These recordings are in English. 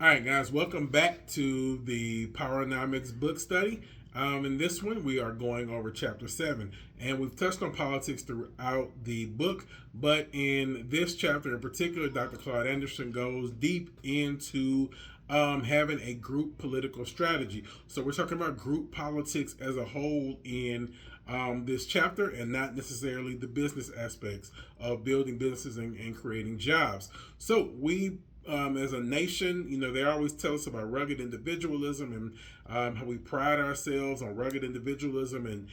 All right, guys, welcome back to the PowerNomics book study. In this one, we are going over Chapter 7, and we've touched on politics throughout the book, but in this chapter in particular, Dr. Claude Anderson goes deep into having a group political strategy. So we're talking about group politics as a whole in this chapter and not necessarily the business aspects of building businesses and creating jobs. So we as a nation, they always tell us about rugged individualism and how we pride ourselves on rugged individualism and,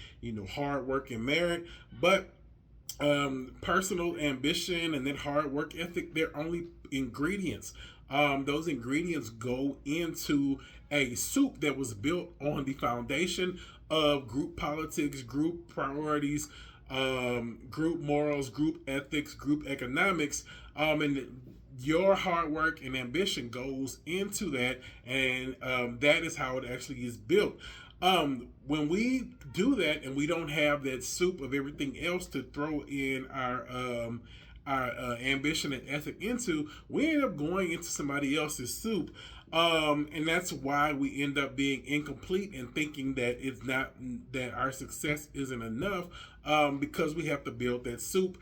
hard work and merit. But personal ambition and that hard work ethic, they're only ingredients. Those ingredients go into a soup that was built on the foundation of group politics, group priorities, group morals, group ethics, group economics, and your hard work and ambition goes into that, and that is how it actually is built. When we do that and we don't have that soup of everything else to throw in our ambition and ethic into, we end up going into somebody else's soup. And that's why we end up being incomplete and thinking that it's not that our success isn't enough, because we have to build that soup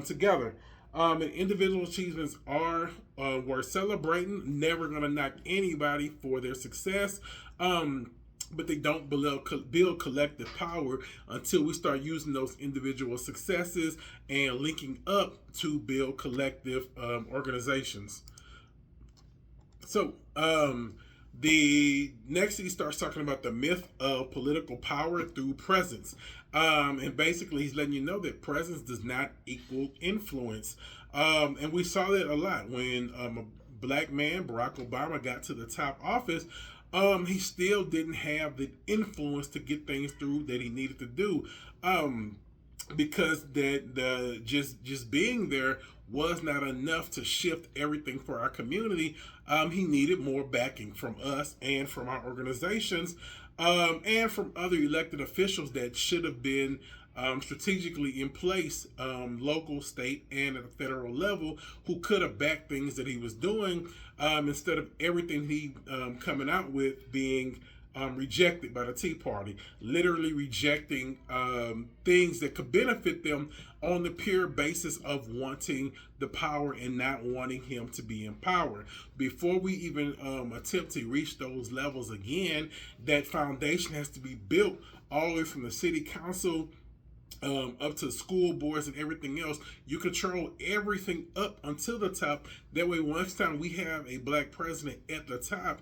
together. And individual achievements are worth celebrating. Never gonna knock anybody for their success. But they don't build collective power until we start using those individual successes and linking up to build collective organizations. So, the next he starts talking about the myth of political power through presence. And basically, he's letting you know that presence does not equal influence. And we saw that a lot when a black man, Barack Obama, got to the top office. He still didn't have the influence to get things through that he needed to do. Because that the just being there was not enough to shift everything for our community. He needed more backing from us and from our organizations, and from other elected officials that should have been strategically in place, local, state, and at a federal level, who could have backed things that he was doing, instead of everything he coming out with being rejected by the Tea Party, literally rejecting things that could benefit them on the pure basis of wanting the power and not wanting him to be in power. Before we even attempt to reach those levels again, that foundation has to be built all the way from the city council up to school boards and everything else. You control everything up until the top. That way, once time we have a black president at the top,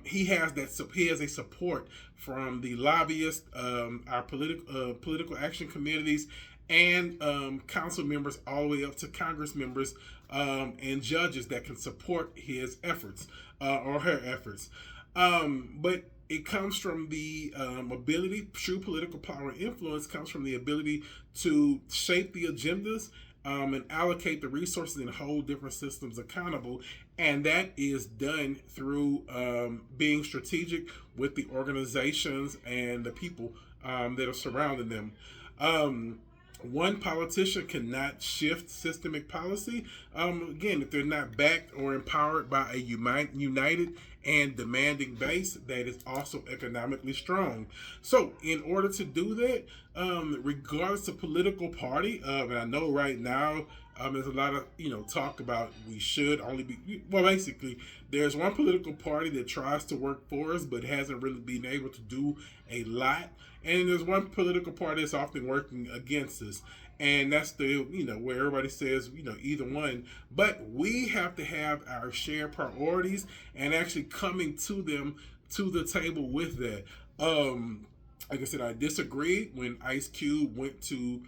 he has a support from the lobbyists, our political action committees, and council members, all the way up to Congress members and judges that can support his efforts or her efforts. But it comes from the ability. True political power and influence comes from the ability to shape the agendas, and allocate the resources and hold different systems accountable. And that is done through being strategic with the organizations and the people that are surrounding them. One politician cannot shift systemic policy, again, if they're not backed or empowered by a united and demanding base that is also economically strong. So in order to do that, regardless of political party, and I know right now there's a lot of talk about we should only be, well, basically there's one political party that tries to work for us but hasn't really been able to do a lot, and there's one political party that's often working against us, and that's the where everybody says either one. But we have to have our shared priorities and actually coming to them to the table with that. Like I said, I disagreed when Ice Cube went to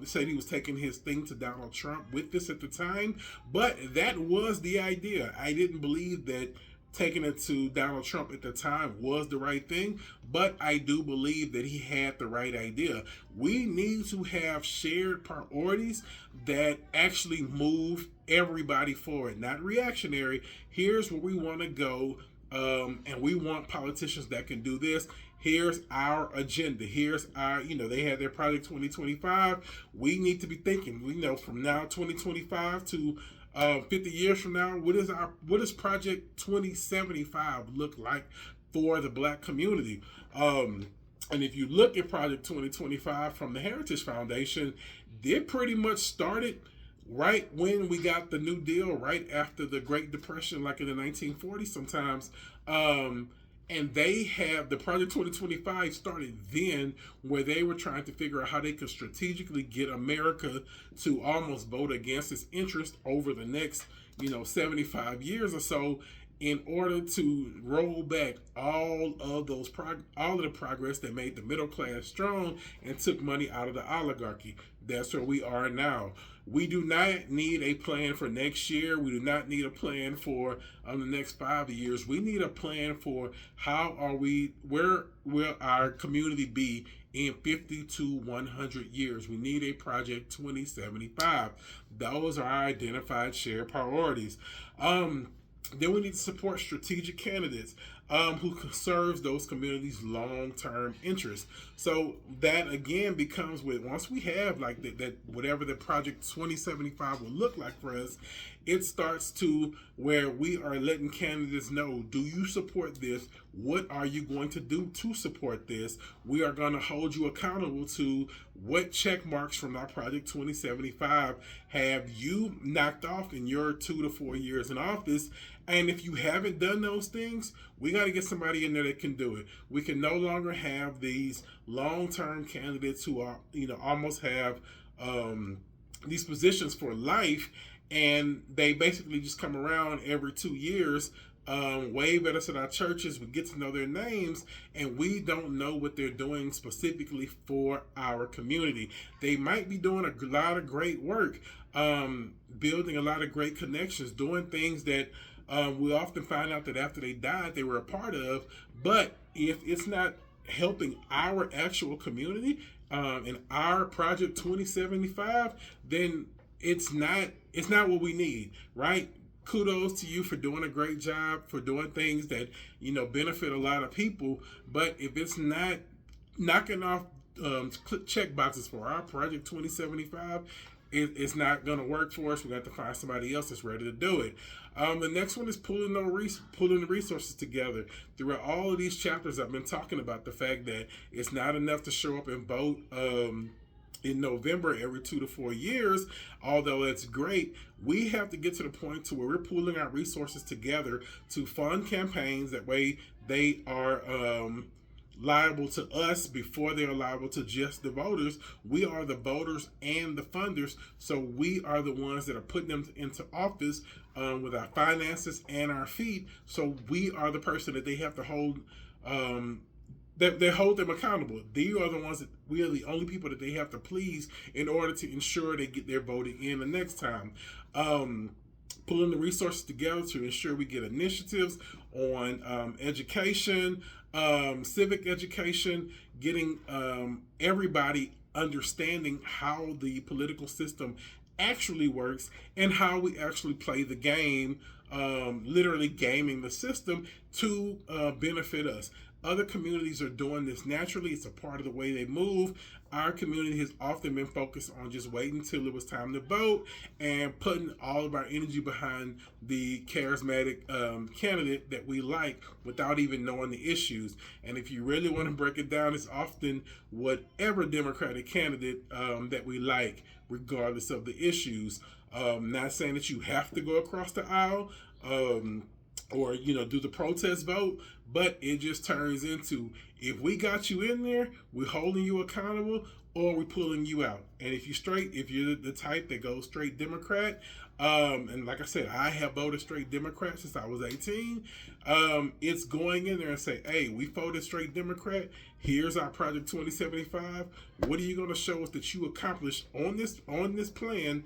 said he was taking his thing to Donald Trump with this at the time, but that was the idea. I didn't believe that taking it to Donald Trump at the time was the right thing, but I do believe that he had the right idea. We need to have shared priorities that actually move everybody forward, not reactionary. Here's where we want to go, and we want politicians that can do this. Here's our agenda. Here's our, they had their Project 2025. We need to be thinking, from now 2025 to 50 years from now, what does Project 2075 look like for the Black community? And if you look at Project 2025 from the Heritage Foundation, they pretty much started right when we got the New Deal, right after the Great Depression, like in the 1940s sometimes. And they have the Project 2025 started then, where they were trying to figure out how they could strategically get America to almost vote against its interest over the next 75 years or so, in order to roll back all of the progress that made the middle class strong and took money out of the oligarchy. That's where we are now. We do not need a plan for next year. We do not need a plan for the next 5 years. We need a plan for where will our community be in 50 to 100 years. We need a Project 2075. Those are our identified shared priorities. Then we need to support strategic candidates who serves those communities' long-term interests. So that again becomes once we have like that whatever the Project 2075 will look like for us, it starts to where we are letting candidates know, do you support this? What are you going to do to support this? We are going to hold you accountable to what check marks from our Project 2075 have you knocked off in your 2 to 4 years in office. And if you haven't done those things, we got to get somebody in there that can do it. We can no longer have these long-term candidates who are, almost have these positions for life, and they basically just come around every 2 years, wave at us at our churches, we get to know their names, and we don't know what they're doing specifically for our community. They might be doing a lot of great work, building a lot of great connections, doing things that we often find out that after they died, they were a part of. But if it's not helping our actual community in our Project 2075, then it's not what we need, right? Kudos to you for doing a great job, for doing things that benefit a lot of people. But if it's not knocking off check boxes for our Project 2075, it's not going to work for us. We got to find somebody else that's ready to do it. The next one is pulling the resources together. Throughout all of these chapters, I've been talking about the fact that it's not enough to show up and vote in November every 2 to 4 years. Although it's great, we have to get to the point to where we're pooling our resources together to fund campaigns. That way they are liable to us before they are liable to just the voters. We are the voters and the funders, so we are the ones that are putting them into office with our finances and our feet. So we are the person that they have to hold. They hold them accountable. We are the only people that they have to please in order to ensure they get their voting in the next time. Pulling the resources together to ensure we get initiatives on education, civic education, getting everybody understanding how the political system actually works and how we actually play the game, literally gaming the system to benefit us. Other communities are doing this naturally. It's a part of the way they move. Our community has often been focused on just waiting until it was time to vote and putting all of our energy behind the charismatic candidate that we like without even knowing the issues. And if you really want to break it down, it's often whatever Democratic candidate that we like, regardless of the issues. Not saying that you have to go across the aisle or do the protest vote, but it just turns into, if we got you in there, we're holding you accountable, or we're pulling you out. And if you're the type that goes straight Democrat, and like I said, I have voted straight Democrat since I was 18. It's going in there and say, hey, we voted straight Democrat. Here's our Project 2075. What are you going to show us that you accomplished on this plan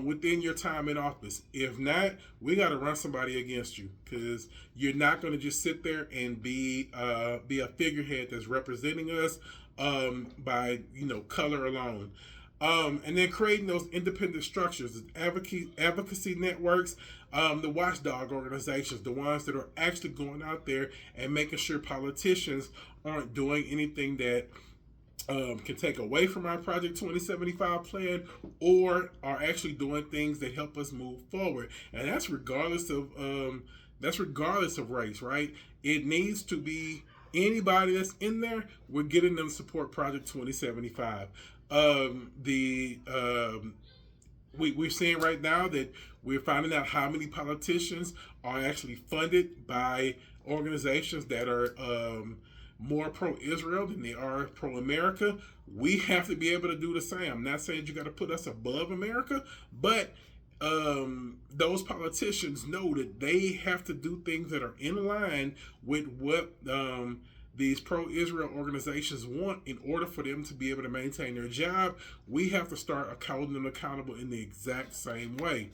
within your time in office? If not, we got to run somebody against you, because you're not going to just sit there and be a figurehead that's representing us by color alone. And then creating those independent structures, advocacy networks, the watchdog organizations, the ones that are actually going out there and making sure politicians aren't doing anything that can take away from our Project 2075 plan, or are actually doing things that help us move forward. And that's regardless of race, right? It needs to be anybody that's in there. We're getting them to support Project 2075. We're seeing right now that we're finding out how many politicians are actually funded by organizations that are more pro-Israel than they are pro-America. We have to be able to do the same. I'm not saying you got to put us above America, but those politicians know that they have to do things that are in line with what these pro-Israel organizations want in order for them to be able to maintain their job. We have to start holding them accountable in the exact same way.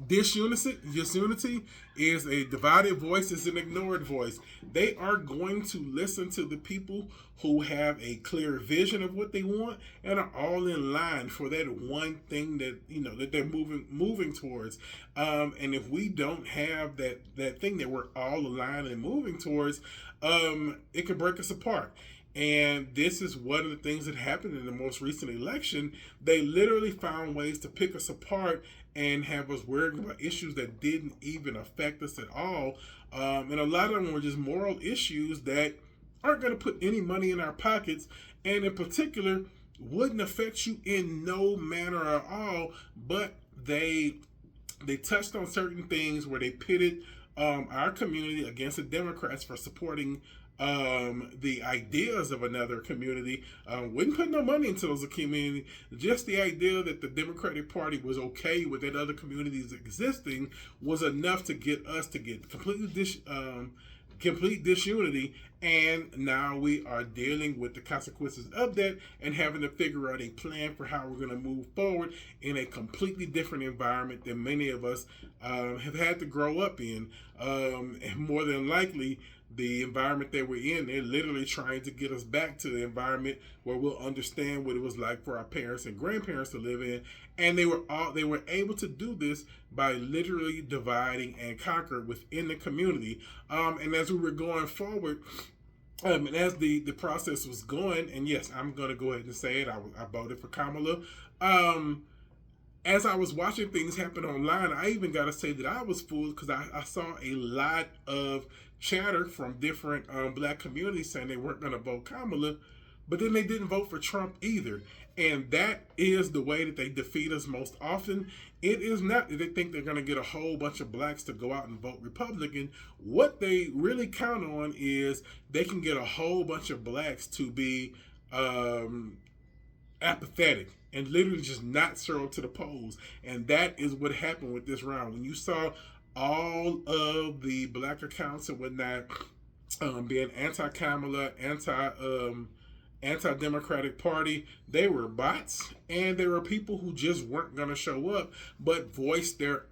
Disunity is a divided voice, is an ignored voice. They are going to listen to the people who have a clear vision of what they want and are all in line for that one thing that that they're moving towards. And if we don't have that thing that we're all aligned and moving towards, it could break us apart. And this is one of the things that happened in the most recent election. They literally found ways to pick us apart and have us worrying about issues that didn't even affect us at all. And a lot of them were just moral issues that aren't going to put any money in our pockets, and in particular wouldn't affect you in no manner at all. But they touched on certain things where they pitted our community against the Democrats for supporting the ideas of another community. Wouldn't put no money into those communities. Just the idea that the Democratic Party was okay with that other communities existing was enough to get us to get complete disunity. And now we are dealing with the consequences of that and having to figure out a plan for how we're going to move forward in a completely different environment than many of us have had to grow up in. And more than likely, the environment that we're in, they're literally trying to get us back to the environment where we'll understand what it was like for our parents and grandparents to live in. And they were able to do this by literally dividing and conquer within the community. And as we were going forward, and as the process was going, and yes, I'm going to go ahead and say it, I voted for Kamala. As I was watching things happen online, I even got to say that I was fooled because I saw a lot of chatter from different black communities saying they weren't going to vote Kamala, but then they didn't vote for Trump either. And that is the way that they defeat us most often. It is not that they think they're going to get a whole bunch of blacks to go out and vote Republican. What they really count on is they can get a whole bunch of blacks to be apathetic and literally just not show up to the polls. And that is what happened with this round. When you saw all of the black accounts and whatnot being anti-Kamala, anti-Democratic Party, they were bots, and there were people who just weren't going to show up but voiced their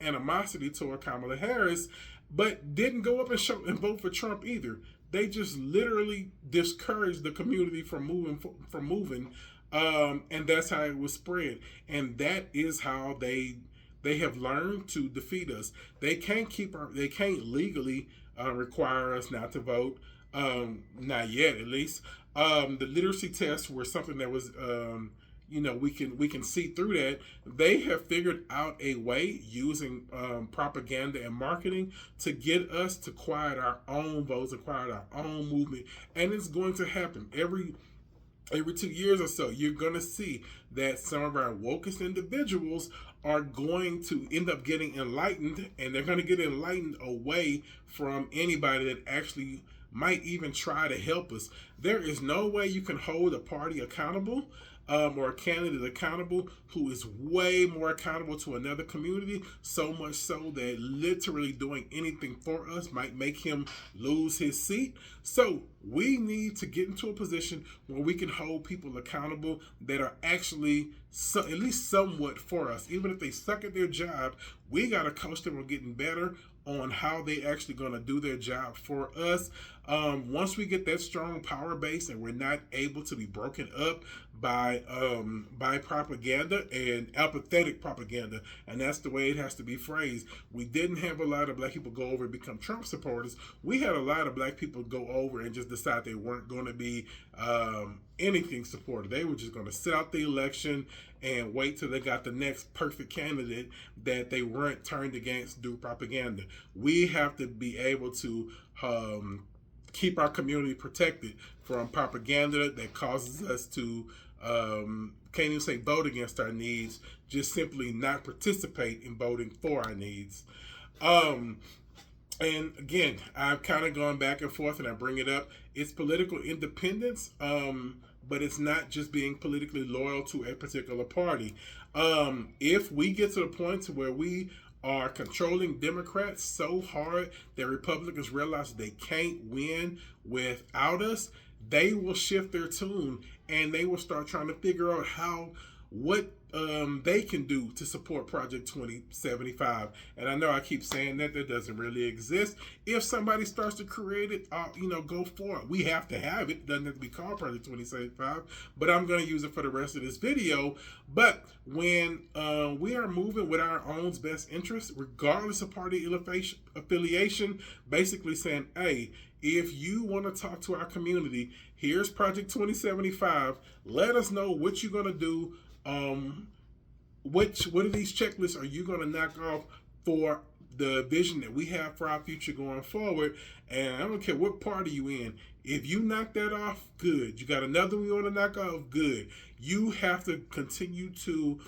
animosity toward Kamala Harris, but didn't go up and vote for Trump either. They just literally discouraged the community from moving, and that's how it was spread. And that is how they have learned to defeat us. They can't legally require us not to vote. Not yet, at least. The literacy tests were something that was, we can see through that. They have figured out a way using propaganda and marketing to get us to quiet our own votes and quiet our own movement. And it's going to happen every 2 years or so. You're going to see that some of our wokest individuals are going to end up getting enlightened, and they're going to get enlightened away from anybody that actually might even try to help us. There is no way you can hold a party accountable or a candidate accountable who is way more accountable to another community, so much so that literally doing anything for us might make him lose his seat. So we need to get into a position where we can hold people accountable that are actually at least somewhat for us. Even if they suck at their job, we got to coach them on getting better on how they actually going to do their job for us. Once we get that strong power base and we're not able to be broken up by propaganda and apathetic propaganda, and that's the way it has to be phrased. We didn't have a lot of black people go over and become Trump supporters. We had a lot of black people go over and just decide they weren't going to be anything supported. They were just going to sit out the election and wait till they got the next perfect candidate that they weren't turned against through propaganda. We have to be able to keep our community protected from propaganda that causes us to can't even say vote against our needs, just simply not participate in voting for our needs. And again, I've kind of gone back and forth, and I bring it up. It's political independence, but it's not just being politically loyal to a particular party. If we get to the point to where we are controlling Democrats so hard that Republicans realize they can't win without us, they will shift their tune and they will start trying to figure out what they can do to support Project 2075. And I know I keep saying that doesn't really exist. If somebody starts to create it, go for it. We have to have it. It doesn't have to be called Project 2075, but I'm going to use it for the rest of this video. But when we are moving with our own best interests, regardless of party affiliation, basically saying, hey, if you want to talk to our community, here's Project 2075. Let us know what you're going to do. What of these checklists are you going to knock off for the vision that we have for our future going forward? And I don't care what party you in. If you knock that off, good. You got another one you want to knock off, good. You have to continue to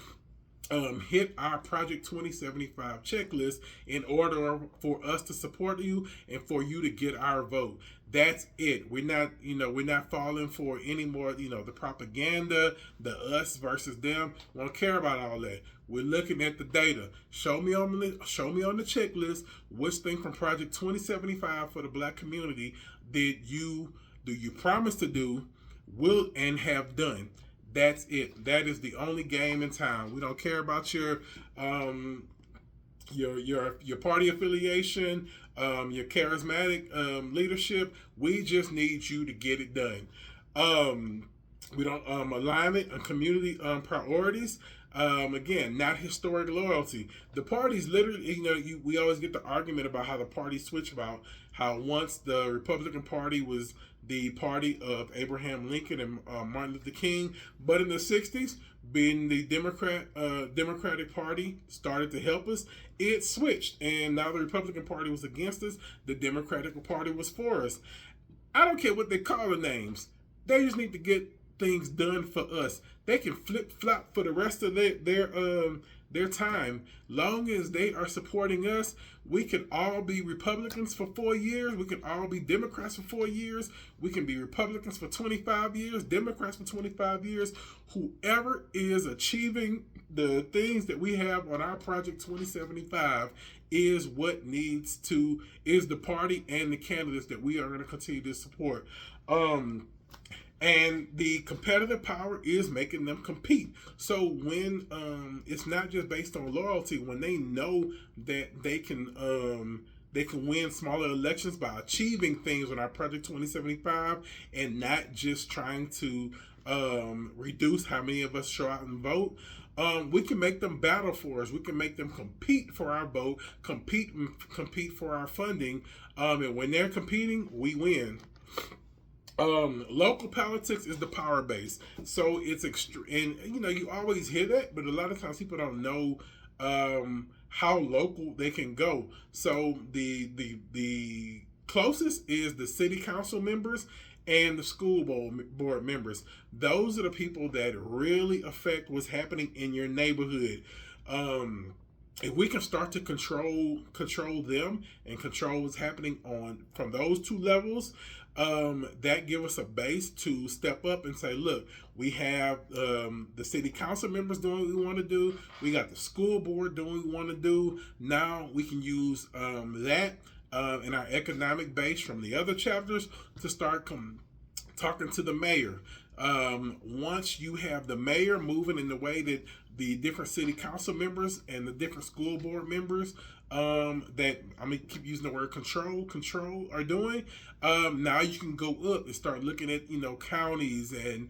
hit our Project 2075 checklist in order for us to support you and for you to get our vote. That's it. We're not falling for any more, the propaganda, the us versus them. We don't care about all that. We're looking at the data. Show me on the checklist which thing from Project 2075 for the black community do you promise to do, will, and have done. That's it. That is the only game in town. We don't care about your party affiliation, your charismatic leadership. We just need you to get it done. We don't alignment and community priorities. Again, not historic loyalty. The parties literally, we always get the argument about how the parties switch, about how once the Republican Party was the party of Abraham Lincoln and Martin Luther King, but in the 60s, being the Democratic Party started to help us, it switched, and now the Republican Party was against us, the Democratic Party was for us. I don't care what they call the names. They just need to get things done for us. They can flip-flop for the rest of their time. Long as they are supporting us, we can all be Republicans for 4 years. We can all be Democrats for 4 years. We can be Republicans for 25 years, Democrats for 25 years. Whoever is achieving the things that we have on our Project 2075 is the party and the candidates that we are going to continue to support. And the competitive power is making them compete. So when it's not just based on loyalty, when they know that they can win smaller elections by achieving things on our Project 2075 and not just trying to reduce how many of us show out and vote, we can make them battle for us. We can make them compete for our vote, compete for our funding, and when they're competing, we win. Local politics is the power base, so it's and you always hear that, but a lot of times people don't know how local they can go. So the closest is the city council members and the school board members. Those are the people that really affect what's happening in your neighborhood. If we can start to control them and control what's happening from those two levels, that give us a base to step up and say, look, we have the city council members doing what we want to do. We got the school board doing what we want to do. Now we can use that in our economic base from the other chapters to start talking to the mayor. Once you have the mayor moving in the way that the different city council members and the different school board members that I'm gonna keep using the word control are doing. Now you can go up and start looking at counties and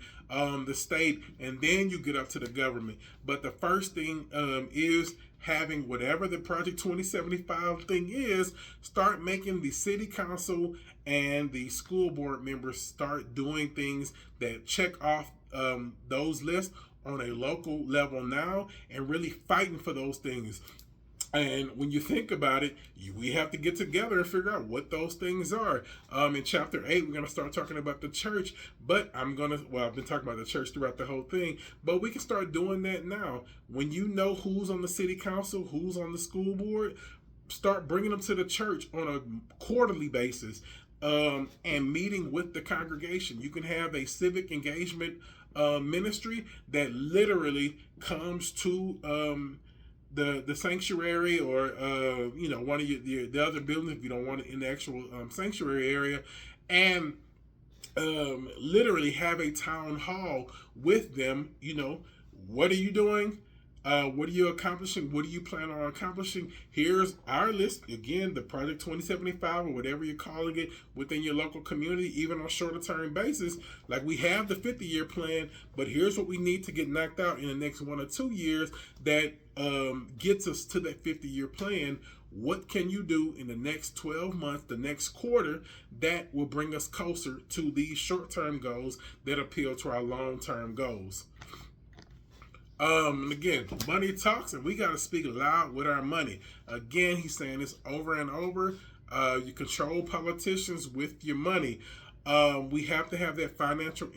the state, and then you get up to the government. But the first thing is having whatever the Project 2075 thing is, start making the city council and the school board members start doing things that check off those lists on a local level now, and really fighting for those things. And when you think about it, we have to get together and figure out what those things are. In chapter 8, we're going to start talking about the church, but I've been talking about the church throughout the whole thing, but we can start doing that now. When you know who's on the city council, who's on the school board, start bringing them to the church on a quarterly basis and meeting with the congregation. You can have a civic engagement ministry that literally comes to the sanctuary, or one of the other buildings if you don't want it in the actual sanctuary area, and literally have a town hall with them. What are you doing? What are you accomplishing? What do you plan on accomplishing? Here's our list. Again, the Project 2075 or whatever you're calling it within your local community, even on a shorter term basis. Like, we have the 50-year plan, but here's what we need to get knocked out in the next 1 or 2 years that gets us to that 50-year plan. What can you do in the next 12 months, the next quarter, that will bring us closer to these short-term goals that appeal to our long-term goals? Again, money talks, and we got to speak loud with our money. Again, he's saying this over and over. You control politicians with your money. We have to have that financial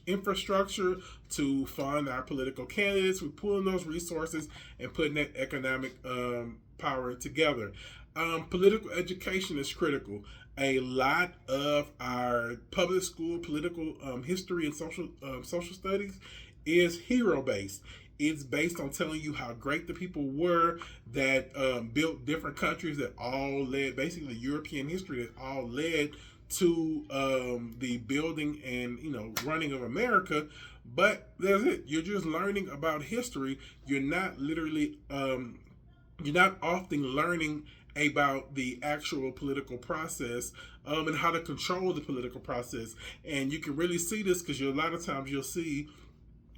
infrastructure to fund our political candidates. We're pulling those resources and putting that economic power together. Political education is critical. A lot of our public school political history and social studies is hero based. It's based on telling you how great the people were that built different countries, that all led, basically European history that all led to the building and running of America. But that's it. You're just learning about history. You're not literally you're not often learning about the actual political process and how to control the political process. And you can really see this because a lot of times you'll see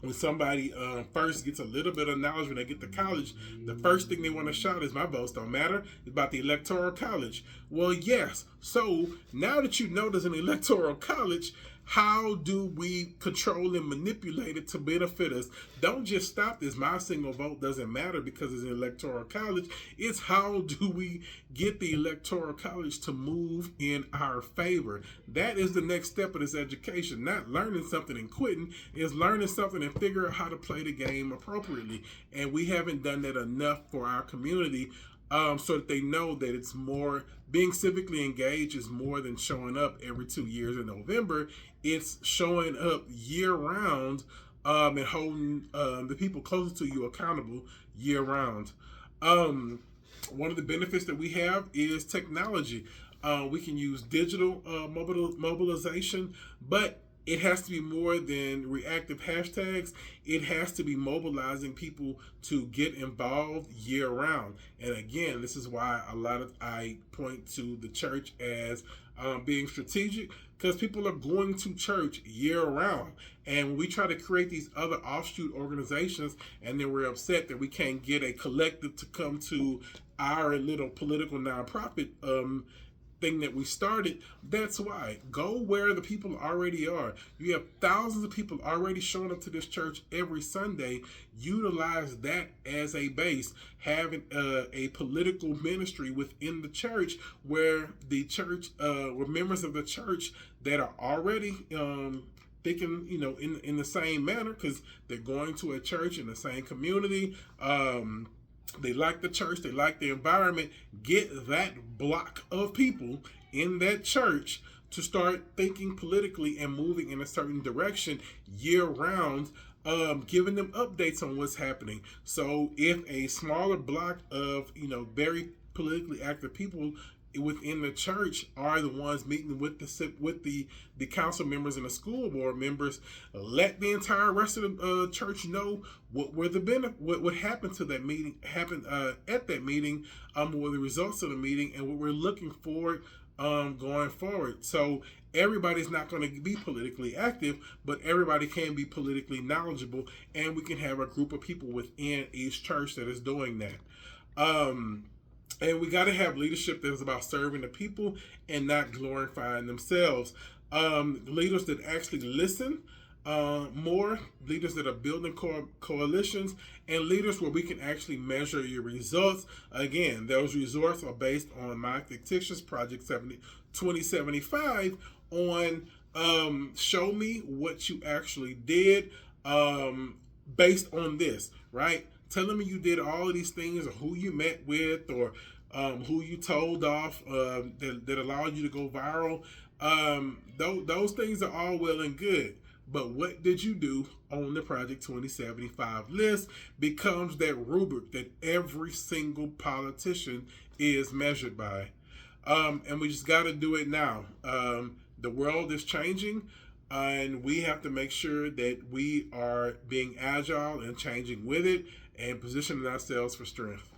when somebody first gets a little bit of knowledge when they get to college, the first thing they want to shout is, "My votes don't matter." It's about the Electoral College. Well, yes. So now that you know there's an Electoral College, how do we control and manipulate it to benefit us? Don't just stop this. My single vote doesn't matter because it's an Electoral College. It's how do we get the Electoral College to move in our favor? That is the next step of this education. Not learning something and quitting, is learning something and figure out how to play the game appropriately. And we haven't done that enough for our community. So that they know that it's more, being civically engaged is more than showing up every 2 years in November. It's showing up year round and holding the people closer to you accountable year round. One of the benefits that we have is technology. We can use digital mobilization, but it has to be more than reactive hashtags. It has to be mobilizing people to get involved year round. And again, this is why I point to the church as being strategic, because people are going to church year round. And when we try to create these other offshoot organizations, and then we're upset that we can't get a collective to come to our little political nonprofit thing that we started, that's why. Go where the people already are. You have thousands of people already showing up to this church every Sunday. Utilize that as a base. Having a political ministry within the church where the church, where members of the church that are already thinking, in the same manner, because they're going to a church in the same community. They like the church, they like the environment. Get that block of people in that church to start thinking politically and moving in a certain direction year round, giving them updates on what's happening. So if a smaller block of, very politically active people within the church are the ones meeting with the council members and the school board members. Let the entire rest of the church know what were the what happened to that meeting, at that meeting, what were the results of the meeting, and what we're looking for going forward. So everybody's not going to be politically active, but everybody can be politically knowledgeable, and we can have a group of people within each church that is doing that. And we got to have leadership that is about serving the people and not glorifying themselves. Leaders that actually listen more, leaders that are building coalitions, and leaders where we can actually measure your results. Again, those results are based on my fictitious Project 2075 on show me what you actually did based on this, right? Telling me you did all of these things, or who you met with, or who you told off that allowed you to go viral. Those things are all well and good. But what did you do on the Project 2075 list becomes that rubric that every single politician is measured by. And we just got to do it now. The world is changing, and we have to make sure that we are being agile and changing with it and positioning ourselves for strength.